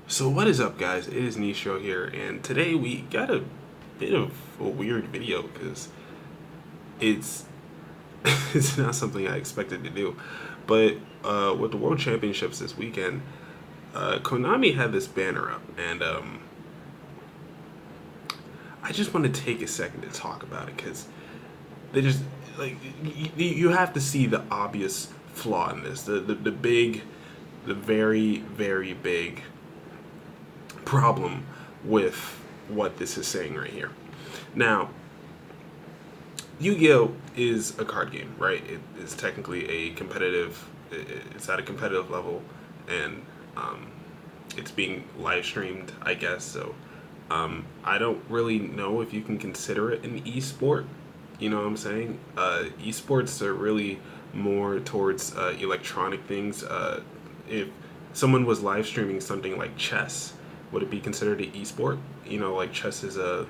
So what is up, guys? It is Nistro here, and today we got a bit of a weird video because it's it's not something I expected to do. But with the World Championships this weekend, Konami had this banner up, and I just want to take a second to talk about it because they just like you have to see the obvious flaw in this, the big, the very big problem with what this is saying right here. Now, Yu-Gi-Oh is a card game, right? It is technically a competitive. It's at a competitive level, and it's being live streamed, I guess. So, I don't really know if you can consider it an e-sport. You know what I'm saying? Esports are really more towards electronic things. If someone was live streaming something like chess, would it be considered an esport? You know, like chess is a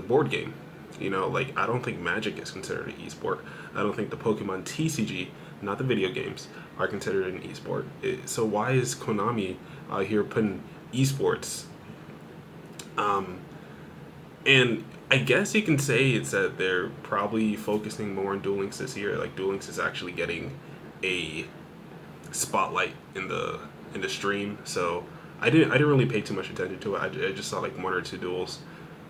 board game. You know, like I don't think Magic is considered an esport. I don't think the Pokemon TCG, not the video games, are considered an esport. So why is Konami out here putting esports? Um, and I guess you can say it's that they're probably focusing more on Duel Links this year. Like Duel Links is actually getting a spotlight in the stream. So I didn't really pay too much attention to it. I just saw like one or two duels.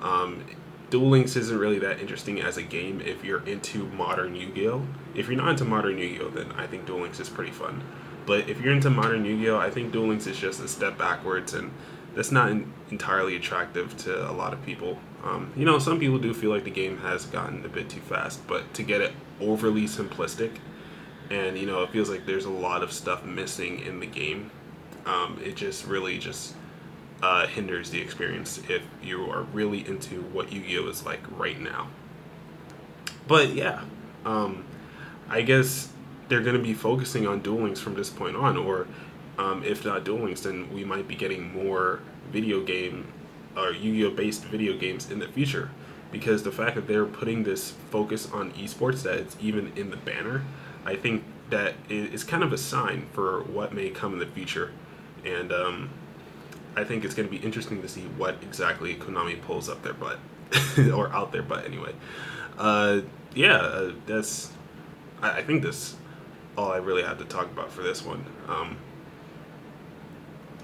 Um, Duel Links isn't really that interesting as a game if you're into modern Yu-Gi-Oh. If you're not into modern Yu-Gi-Oh, then I think Duel Links is pretty fun. But if you're into modern Yu-Gi-Oh, I think Duel Links is just a step backwards, and that's not entirely attractive to a lot of people. You know, some people do feel like the game has gotten a bit too fast, but to get it overly simplistic and it feels like there's a lot of stuff missing in the game. It just really just hinders the experience if you are really into what Yu-Gi-Oh is like right now. But yeah, um, I guess they're going to be focusing on Duel Links from this point on, or if not Duel Links, then we might be getting more video game or Yu-Gi-Oh based video games in the future. Because the fact that they're putting this focus on esports, that it's even in the banner, I think that is kind of a sign for what may come in the future. And I think it's going to be interesting to see what exactly Konami pulls up their butt, or out their butt anyway. Uh, yeah, that's. I think that's all I really have to talk about for this one.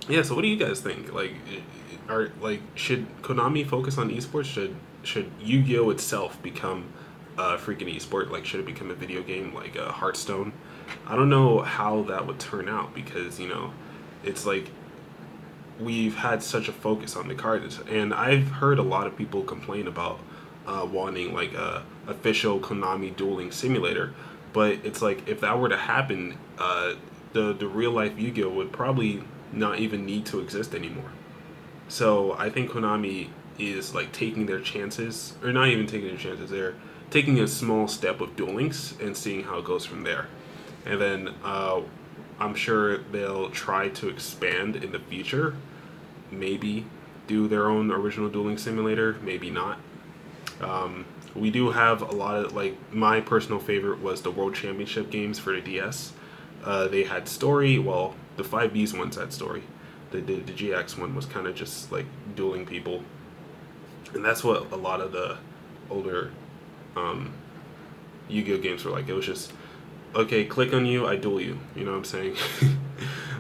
Yeah, so what do you guys think? Like, should Konami focus on esports? Should Yu-Gi-Oh itself become a freaking esport? Like, should it become a video game like Hearthstone? I don't know how that would turn out because it's like we've had such a focus on the cards, and I've heard a lot of people complain about wanting like a official Konami dueling simulator. But it's like if that were to happen, the real life Yu-Gi-Oh would probably not even need to exist anymore. So I think Konami is like taking their chances, or not even taking their chances. They're taking a small step with Duel Links and seeing how it goes from there. And then I'm sure they'll try to expand in the future. Maybe do their own original dueling simulator. Maybe not. We do have a lot of like my personal favorite was the World Championship games for the DS. They had story. Well, the 5Bs ones had story. The GX one was kind of just like dueling people, and that's what a lot of the older um, Yu-Gi-Oh games were like. It was just okay, click on you, I duel you. You know what I'm saying?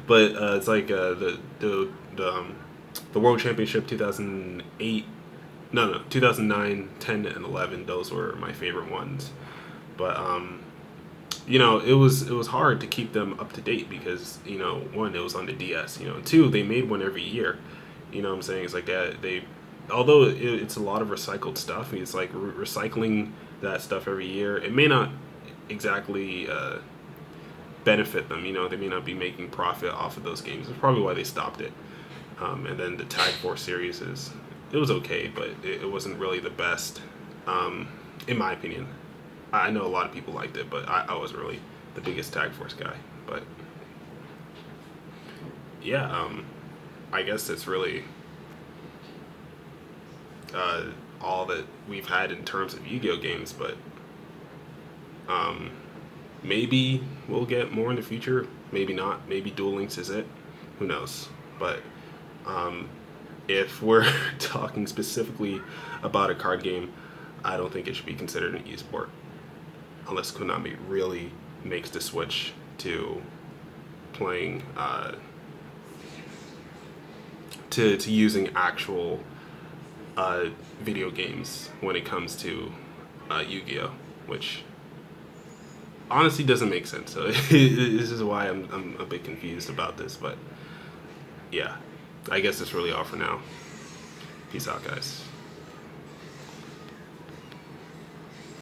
But it's like the World Championship 2008. No, 2009, 10, and 11. Those were my favorite ones. But it was hard to keep them up to date because one, it was on the DS. Two, they made one every year. You know what I'm saying? It's like that they, although it's a lot of recycled stuff. It's like recycling that stuff every year. It may not exactly benefit them. They may not be making profit off of those games. That's probably why they stopped it. And then the Tag Force series it was okay, but it wasn't really the best, in my opinion. I know a lot of people liked it, but I was really the biggest Tag Force guy. But yeah, I guess it's really uh, all that we've had in terms of Yu-Gi-Oh games. But um, maybe we'll get more in the future. Maybe not. Maybe Duel Links is it. Who knows? But If we're talking specifically about a card game, I don't think it should be considered an esport unless Konami really makes the switch to playing to using actual video games when it comes to Yu-Gi-Oh, which honestly doesn't make sense. So this is why I'm a bit confused about this. But yeah, I guess that's really all for now. Peace out, guys.